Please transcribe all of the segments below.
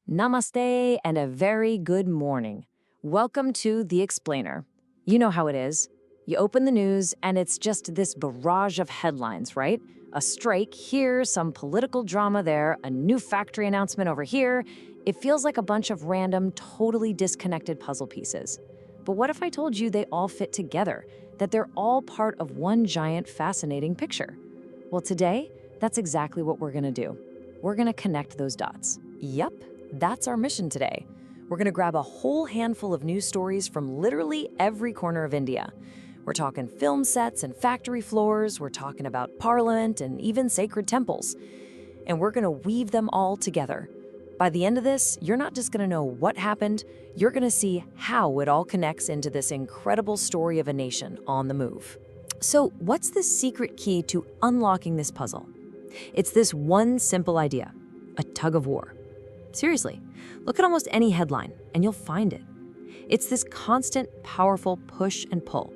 Namaste and a very good morning. Welcome to The Explainer. You know how it is. You open the news and it's just this barrage of headlines, right? A strike here, some political drama there, a new factory announcement over here. It feels like a bunch of random, totally disconnected puzzle pieces. But what if I told you they all fit together, that they're all part of one giant, fascinating picture? Well, today, that's exactly what we're gonna do. We're gonna connect those dots. Yup. That's our mission today. We're going to grab a whole handful of news stories from literally every corner of India. We're talking film sets and factory floors, we're talking about parliament and even sacred temples. And we're going to weave them all together. By the end of this, you're not just going to know what happened, you're going to see how it all connects into this incredible story of a nation on the move. So, what's the secret key to unlocking this puzzle? It's this one simple idea: a tug of war. Seriously, look at almost any headline, and you'll find it. It's this constant, powerful push and pull.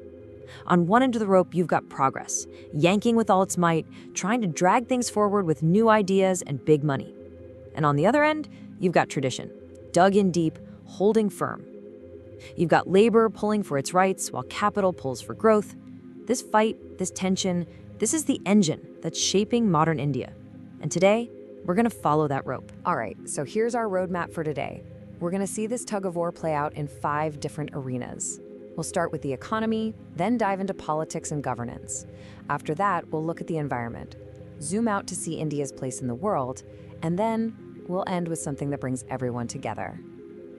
On one end of the rope, you've got progress, yanking with all its might, trying to drag things forward with new ideas and big money. And on the other end, you've got tradition, dug in deep, holding firm. You've got labor pulling for its rights, while capital pulls for growth. This fight, this tension, this is the engine that's shaping modern India. And today, we're going to follow that rope. All right, so here's our roadmap for today. We're going to see this tug of war play out in 5 different arenas. We'll start with the economy, then dive into politics and governance. After that, we'll look at the environment, zoom out to see India's place in the world, and then we'll end with something that brings everyone together.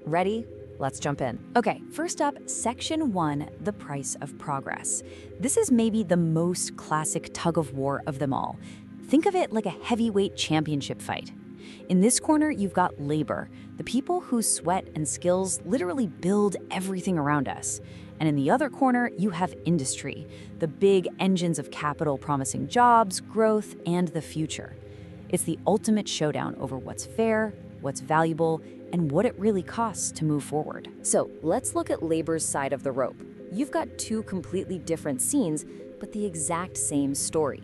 Ready? Let's jump in. Okay, first up, Section 1, the price of progress. This is maybe the most classic tug of war of them all. Think of it like a heavyweight championship fight. In this corner, you've got labor, the people whose sweat and skills literally build everything around us. And in the other corner, you have industry, the big engines of capital promising jobs, growth, and the future. It's the ultimate showdown over what's fair, what's valuable, and what it really costs to move forward. So let's look at labor's side of the rope. You've got 2 completely different scenes, but the exact same story.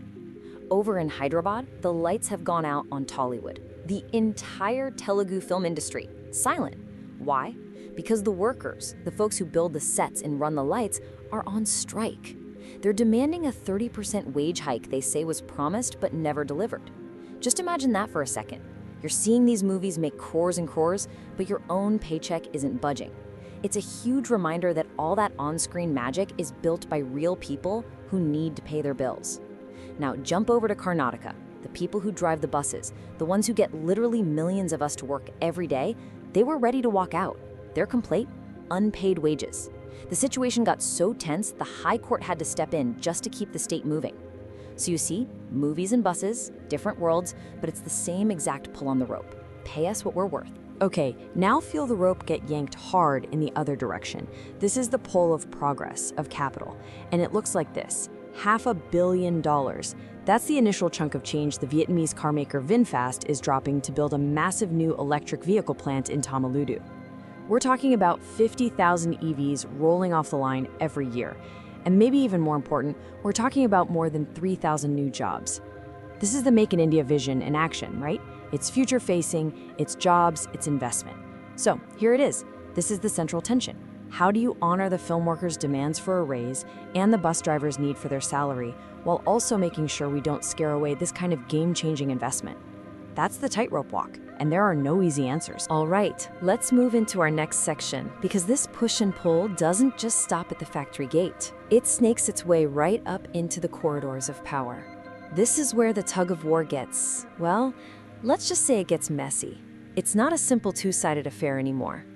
Over in Hyderabad, the lights have gone out on Tollywood. The entire Telugu film industry, silent. Why? Because the workers, the folks who build the sets and run the lights, are on strike. They're demanding a 30% wage hike they say was promised but never delivered. Just imagine that for a second. You're seeing these movies make crores and crores, but your own paycheck isn't budging. It's a huge reminder that all that on-screen magic is built by real people who need to pay their bills. Now jump over to Karnataka, the people who drive the buses, the ones who get literally millions of us to work every day. They were ready to walk out. Their complaint? Unpaid wages. The situation got so tense, the High Court had to step in just to keep the state moving. So you see, movies and buses, different worlds, but it's the same exact pull on the rope. Pay us what we're worth. Okay, now feel the rope get yanked hard in the other direction. This is the pull of progress, of capital, and it looks like this. $500 million. That's the initial chunk of change the Vietnamese carmaker VinFast is dropping to build a massive new electric vehicle plant in Tamilnadu. We're talking about 50,000 EVs rolling off the line every year. And maybe even more important, we're talking about more than 3,000 new jobs. This is the Make in India vision in action, right? It's future-facing, it's jobs, it's investment. So here it is. This is the central tension. How do you honor the film workers' demands for a raise and the bus drivers' need for their salary, while also making sure we don't scare away this kind of game-changing investment? That's the tightrope walk, and there are no easy answers. All right, let's move into our next section, because this push and pull doesn't just stop at the factory gate. It snakes its way right up into the corridors of power. This is where the tug of war gets, well, let's just say it gets messy. It's not a simple 2-sided affair anymore.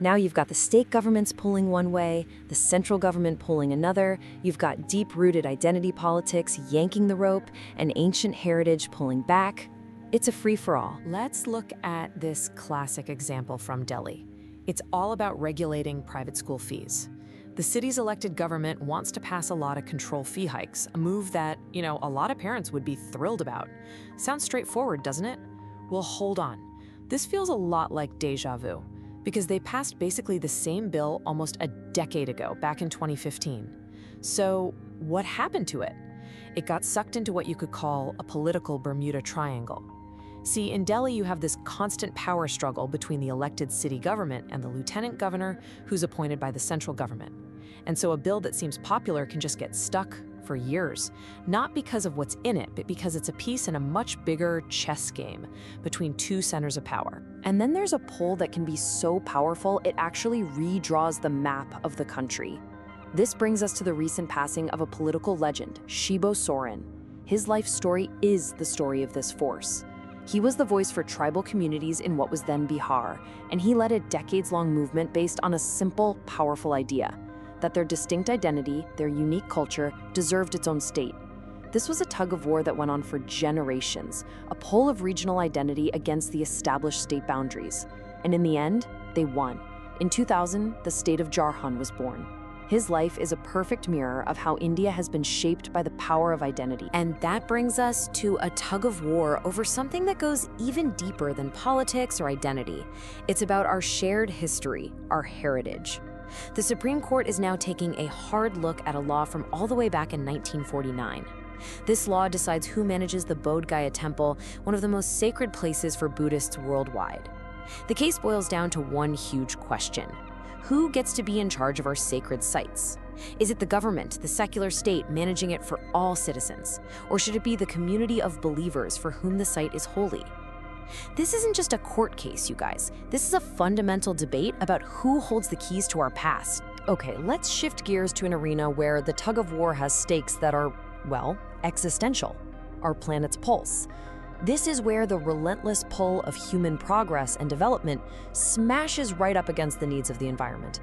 Now you've got the state governments pulling one way, the central government pulling another, you've got deep-rooted identity politics yanking the rope, and ancient heritage pulling back. It's a free-for-all. Let's look at this classic example from Delhi. It's all about regulating private school fees. The city's elected government wants to pass a lot of control fee hikes, a move that, a lot of parents would be thrilled about. Sounds straightforward, doesn't it? Well, hold on. This feels a lot like déjà vu, because they passed basically the same bill almost a decade ago, back in 2015. So what happened to it? It got sucked into what you could call a political Bermuda Triangle. See, in Delhi, you have this constant power struggle between the elected city government and the lieutenant governor, who's appointed by the central government. And so a bill that seems popular can just get stuck for years, not because of what's in it, but because it's a piece in a much bigger chess game between two centers of power. And then there's a poll that can be so powerful, it actually redraws the map of the country. This brings us to the recent passing of a political legend, Shibo Soren. His life story is the story of this force. He was the voice for tribal communities in what was then Bihar, and he led a decades-long movement based on a simple, powerful idea, that their distinct identity, their unique culture, deserved its own state. This was a tug-of-war that went on for generations, a pull of regional identity against the established state boundaries. And in the end, they won. In 2000, the state of Jharkhand was born. His life is a perfect mirror of how India has been shaped by the power of identity. And that brings us to a tug-of-war over something that goes even deeper than politics or identity. It's about our shared history, our heritage. The Supreme Court is now taking a hard look at a law from all the way back in 1949. This law decides who manages the Bodh Gaya Temple, one of the most sacred places for Buddhists worldwide. The case boils down to one huge question. Who gets to be in charge of our sacred sites? Is it the government, the secular state, managing it for all citizens? Or should it be the community of believers for whom the site is holy? This isn't just a court case, you guys. This is a fundamental debate about who holds the keys to our past. Okay, let's shift gears to an arena where the tug-of-war has stakes that are, well, existential. Our planet's pulse. This is where the relentless pull of human progress and development smashes right up against the needs of the environment.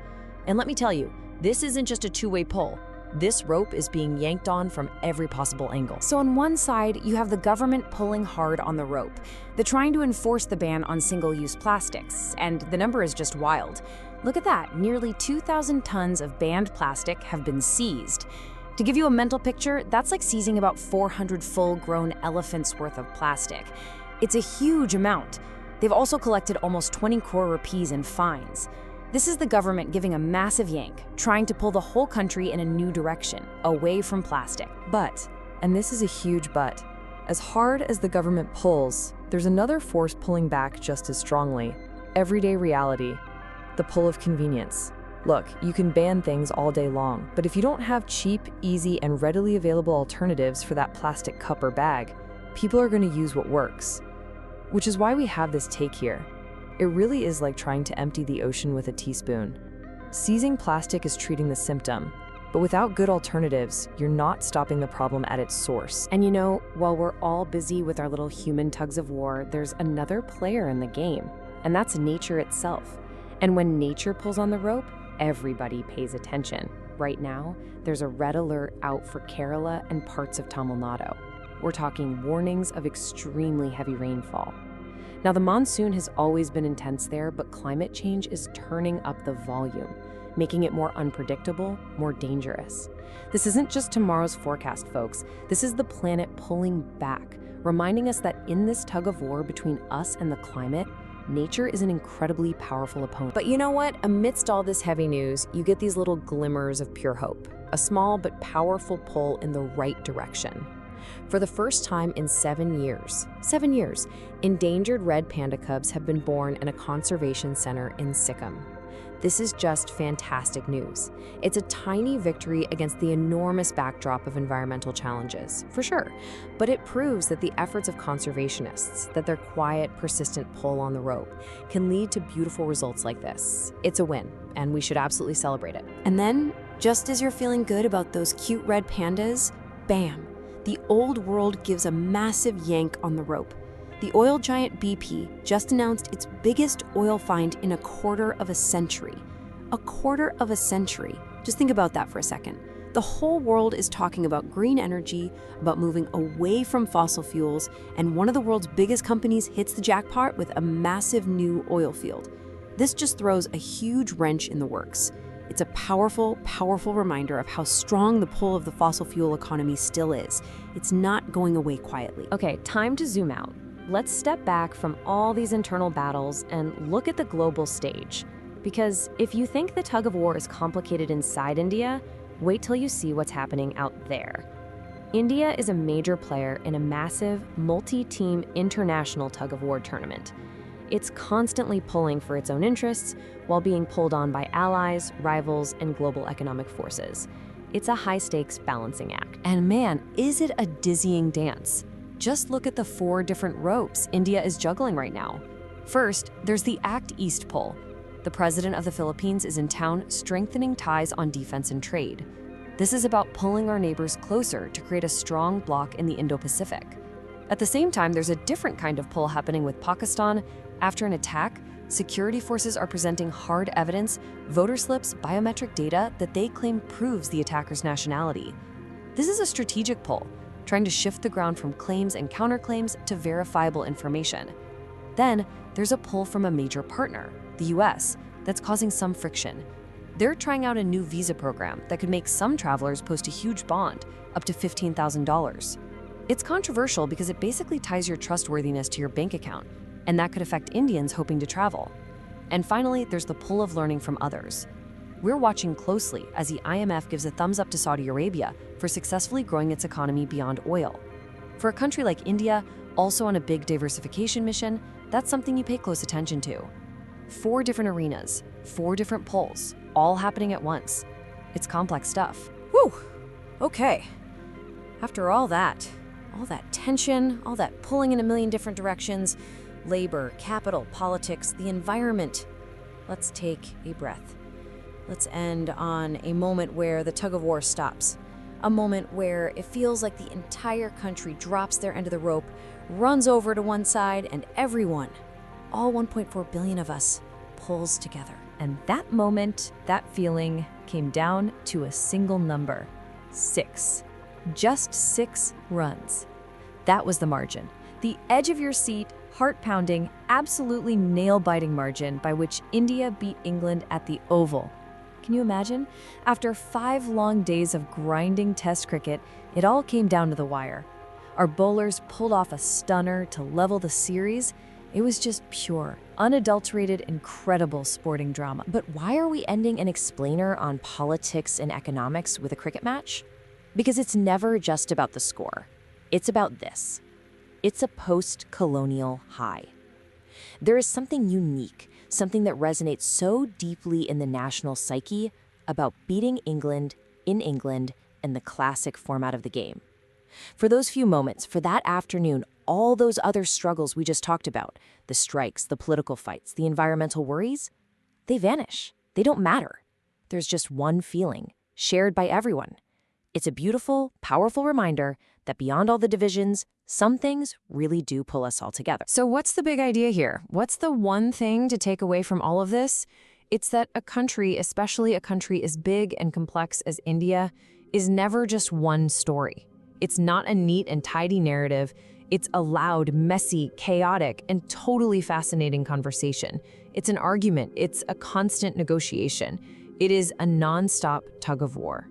And let me tell you, this isn't just a two-way pull. This rope is being yanked on from every possible angle. So on one side, you have the government pulling hard on the rope. They're trying to enforce the ban on single-use plastics, and the number is just wild. Look at that, nearly 2,000 tons of banned plastic have been seized. To give you a mental picture, that's like seizing about 400 full-grown elephants worth of plastic. It's a huge amount. They've also collected almost 20 crore rupees in fines. This is the government giving a massive yank, trying to pull the whole country in a new direction, away from plastic. But, and this is a huge but, as hard as the government pulls, there's another force pulling back just as strongly. Everyday reality. The pull of convenience. Look, you can ban things all day long, but if you don't have cheap, easy, and readily available alternatives for that plastic cup or bag, people are going to use what works. Which is why we have this take here. It really is like trying to empty the ocean with a teaspoon. Seizing plastic is treating the symptom, but without good alternatives, you're not stopping the problem at its source. And you know, while we're all busy with our little human tugs of war, there's another player in the game, and that's nature itself. And when nature pulls on the rope, everybody pays attention. Right now, there's a red alert out for Kerala and parts of Tamil Nadu. We're talking warnings of extremely heavy rainfall. Now, the monsoon has always been intense there, but climate change is turning up the volume, making it more unpredictable, more dangerous. This isn't just tomorrow's forecast, folks. This is the planet pulling back, reminding us that in this tug-of-war between us and the climate, nature is an incredibly powerful opponent. But you know what? Amidst all this heavy news, you get these little glimmers of pure hope, a small but powerful pull in the right direction. For the first time in 7 years, endangered red panda cubs have been born in a conservation center in Sikkim. This is just fantastic news. It's a tiny victory against the enormous backdrop of environmental challenges, for sure, but it proves that the efforts of conservationists, that their quiet, persistent pull on the rope, can lead to beautiful results like this. It's a win, and we should absolutely celebrate it. And then, just as you're feeling good about those cute red pandas, bam! The old world gives a massive yank on the rope. The oil giant BP just announced its biggest oil find in a quarter of a century. A quarter of a century. Just think about that for a second. The whole world is talking about green energy, about moving away from fossil fuels, and one of the world's biggest companies hits the jackpot with a massive new oil field. This just throws a huge wrench in the works. It's a powerful, powerful reminder of how strong the pull of the fossil fuel economy still is. It's not going away quietly. Okay, time to zoom out. Let's step back from all these internal battles and look at the global stage. Because if you think the tug of war is complicated inside India, wait till you see what's happening out there. India is a major player in a massive, multi-team international tug-of-war tournament. It's constantly pulling for its own interests while being pulled on by allies, rivals, and global economic forces. It's a high-stakes balancing act. And man, is it a dizzying dance. Just look at the 4 different ropes India is juggling right now. First, there's the Act East pull. The president of the Philippines is in town strengthening ties on defense and trade. This is about pulling our neighbors closer to create a strong bloc in the Indo-Pacific. At the same time, there's a different kind of pull happening with Pakistan. After an attack, security forces are presenting hard evidence, voter slips, biometric data that they claim proves the attacker's nationality. This is a strategic pull, trying to shift the ground from claims and counterclaims to verifiable information. Then, there's a pull from a major partner, the US, that's causing some friction. They're trying out a new visa program that could make some travelers post a huge bond, up to $15,000. It's controversial because it basically ties your trustworthiness to your bank account, and that could affect Indians hoping to travel. And finally, there's the pull of learning from others. We're watching closely as the IMF gives a thumbs up to Saudi Arabia for successfully growing its economy beyond oil. For a country like India, also on a big diversification mission, that's something you pay close attention to. 4 different arenas, 4 different pulls, all happening at once. It's complex stuff. Whew, okay. After all that tension, all that pulling in a million different directions, labor, capital, politics, the environment, let's take a breath. Let's end on a moment where the tug-of-war stops. A moment where it feels like the entire country drops their end of the rope, runs over to one side, and everyone, all 1.4 billion of us, pulls together. And that moment, that feeling, came down to a single number: 6. Just 6 runs. That was the margin. The edge of your seat, heart-pounding, absolutely nail-biting margin by which India beat England at the Oval. Can you imagine? After 5 long days of grinding Test cricket, it all came down to the wire. Our bowlers pulled off a stunner to level the series. It was just pure, unadulterated, incredible sporting drama. But why are we ending an explainer on politics and economics with a cricket match? Because it's never just about the score. It's about this. It's a post-colonial high. There is something unique, something that resonates so deeply in the national psyche about beating England in England and the classic format of the game. For those few moments, for that afternoon, all those other struggles we just talked about, the strikes, the political fights, the environmental worries, they vanish. They don't matter. There's just one feeling, shared by everyone. It's a beautiful, powerful reminder that beyond all the divisions, some things really do pull us all together. So what's the big idea here? What's the one thing to take away from all of this? It's that a country, especially a country as big and complex as India, is never just one story. It's not a neat and tidy narrative. It's a loud, messy, chaotic, and totally fascinating conversation. It's an argument. It's a constant negotiation. It is a nonstop tug of war.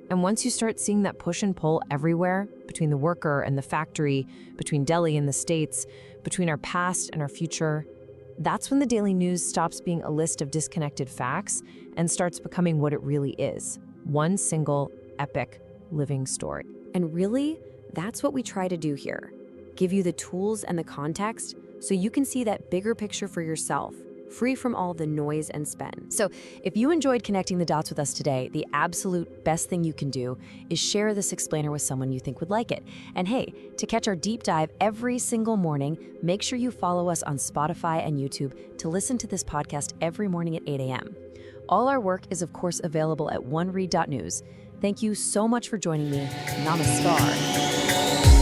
And once you start seeing that push and pull everywhere, between the worker and the factory, between Delhi and the States, between our past and our future, that's when the daily news stops being a list of disconnected facts and starts becoming what it really is: one single, epic, living story. And really, that's what we try to do here. Give you the tools and the context so you can see that bigger picture for yourself, free from all the noise and spin. So if you enjoyed connecting the dots with us today, the absolute best thing you can do is share this explainer with someone you think would like it. And hey, to catch our deep dive every single morning, make sure you follow us on Spotify and YouTube to listen to this podcast every morning at 8 a.m. All our work is, of course, available at OneRead.News. Thank you so much for joining me. Namaskar.